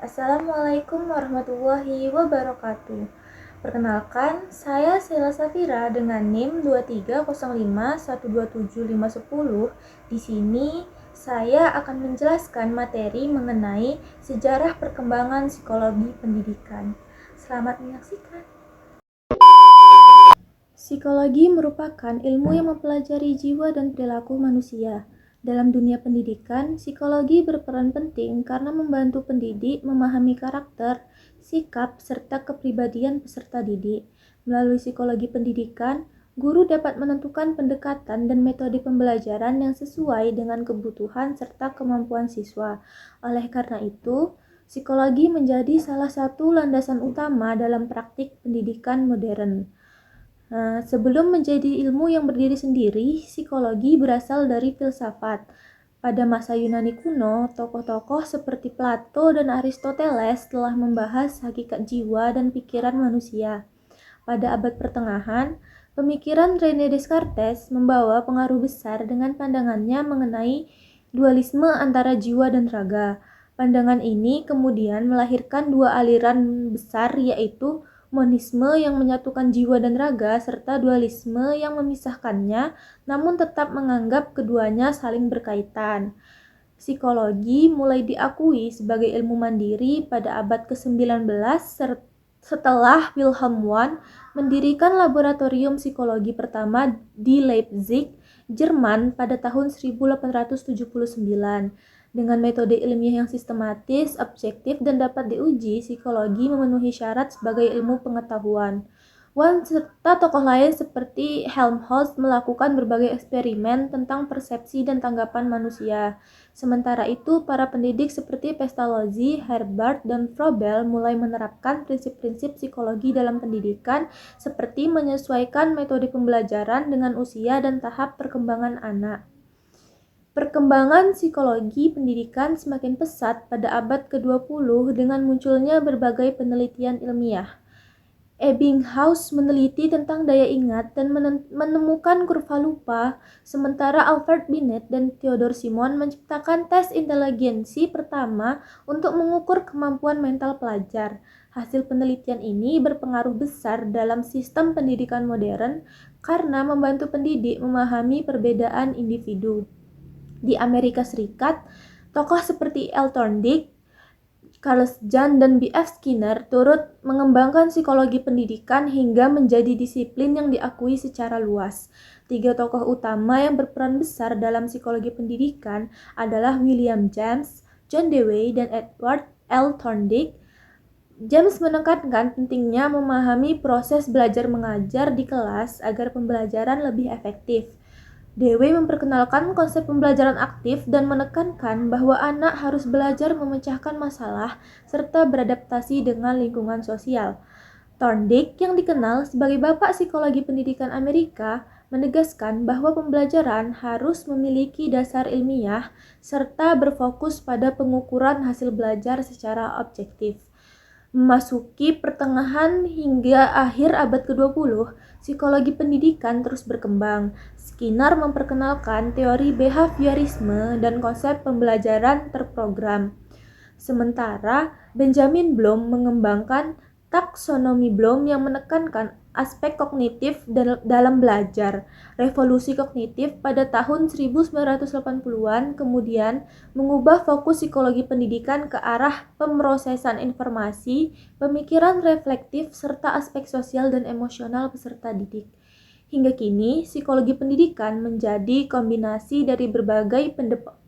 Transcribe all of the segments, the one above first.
Assalamualaikum warahmatullahi wabarakatuh. Perkenalkan, saya Sheila Safira dengan NIM 2305127510. Di sini saya akan menjelaskan materi mengenai sejarah perkembangan psikologi pendidikan. Selamat menyaksikan. Psikologi merupakan ilmu yang mempelajari jiwa dan perilaku manusia. Dalam dunia pendidikan, psikologi berperan penting karena membantu pendidik memahami karakter, sikap, serta kepribadian peserta didik. Melalui psikologi pendidikan, guru dapat menentukan pendekatan dan metode pembelajaran yang sesuai dengan kebutuhan serta kemampuan siswa. Oleh karena itu, psikologi menjadi salah satu landasan utama dalam praktik pendidikan modern. Sebelum menjadi ilmu yang berdiri sendiri, psikologi berasal dari filsafat. Pada masa Yunani kuno, tokoh-tokoh seperti Plato dan Aristoteles telah membahas hakikat jiwa dan pikiran manusia. Pada abad pertengahan, pemikiran René Descartes membawa pengaruh besar dengan pandangannya mengenai dualisme antara jiwa dan raga. Pandangan ini kemudian melahirkan dua aliran besar, yaitu monisme yang menyatukan jiwa dan raga serta dualisme yang memisahkannya namun tetap menganggap keduanya saling berkaitan. Psikologi mulai diakui sebagai ilmu mandiri pada abad ke-19 setelah Wilhelm Wundt mendirikan laboratorium psikologi pertama di Leipzig, Jerman pada tahun 1879. Dengan metode ilmiah yang sistematis, objektif, dan dapat diuji, psikologi memenuhi syarat sebagai ilmu pengetahuan. Wundt serta tokoh lain seperti Helmholtz melakukan berbagai eksperimen tentang persepsi dan tanggapan manusia. Sementara itu, para pendidik seperti Pestalozzi, Herbart, dan Froebel mulai menerapkan prinsip-prinsip psikologi dalam pendidikan seperti menyesuaikan metode pembelajaran dengan usia dan tahap perkembangan anak. Perkembangan psikologi pendidikan semakin pesat pada abad ke-20 dengan munculnya berbagai penelitian ilmiah. Ebbinghaus meneliti tentang daya ingat dan menemukan kurva lupa, sementara Alfred Binet dan Theodore Simon menciptakan tes inteligensi pertama untuk mengukur kemampuan mental pelajar. Hasil penelitian ini berpengaruh besar dalam sistem pendidikan modern karena membantu pendidik memahami perbedaan individu. Di Amerika Serikat, tokoh seperti L. Thorndike, Charles Jahn, dan B.F. Skinner turut mengembangkan psikologi pendidikan hingga menjadi disiplin yang diakui secara luas. Tiga tokoh utama yang berperan besar dalam psikologi pendidikan adalah William James, John Dewey, dan Edward L. Thorndike. James menekankan pentingnya memahami proses belajar mengajar di kelas agar pembelajaran lebih efektif. Dewey memperkenalkan konsep pembelajaran aktif dan menekankan bahwa anak harus belajar memecahkan masalah serta beradaptasi dengan lingkungan sosial. Thorndike, yang dikenal sebagai bapak psikologi pendidikan Amerika, menegaskan bahwa pembelajaran harus memiliki dasar ilmiah serta berfokus pada pengukuran hasil belajar secara objektif. Memasuki pertengahan hingga akhir abad ke-20, psikologi pendidikan terus berkembang. Skinner memperkenalkan teori behaviorisme dan konsep pembelajaran terprogram. Sementara Benjamin Bloom mengembangkan taksonomi Bloom yang menekankan aspek kognitif dalam belajar. Revolusi kognitif pada tahun 1980-an kemudian mengubah fokus psikologi pendidikan ke arah pemrosesan informasi, pemikiran reflektif, serta aspek sosial dan emosional peserta didik. Hingga kini, psikologi pendidikan menjadi kombinasi dari berbagai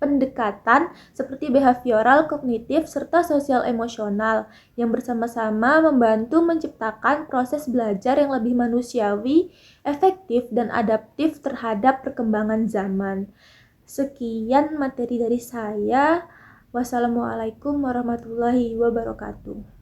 pendekatan seperti behavioral, kognitif, serta sosial emosional yang bersama-sama membantu menciptakan proses belajar yang lebih manusiawi, efektif, dan adaptif terhadap perkembangan zaman. Sekian materi dari saya. Wassalamualaikum warahmatullahi wabarakatuh.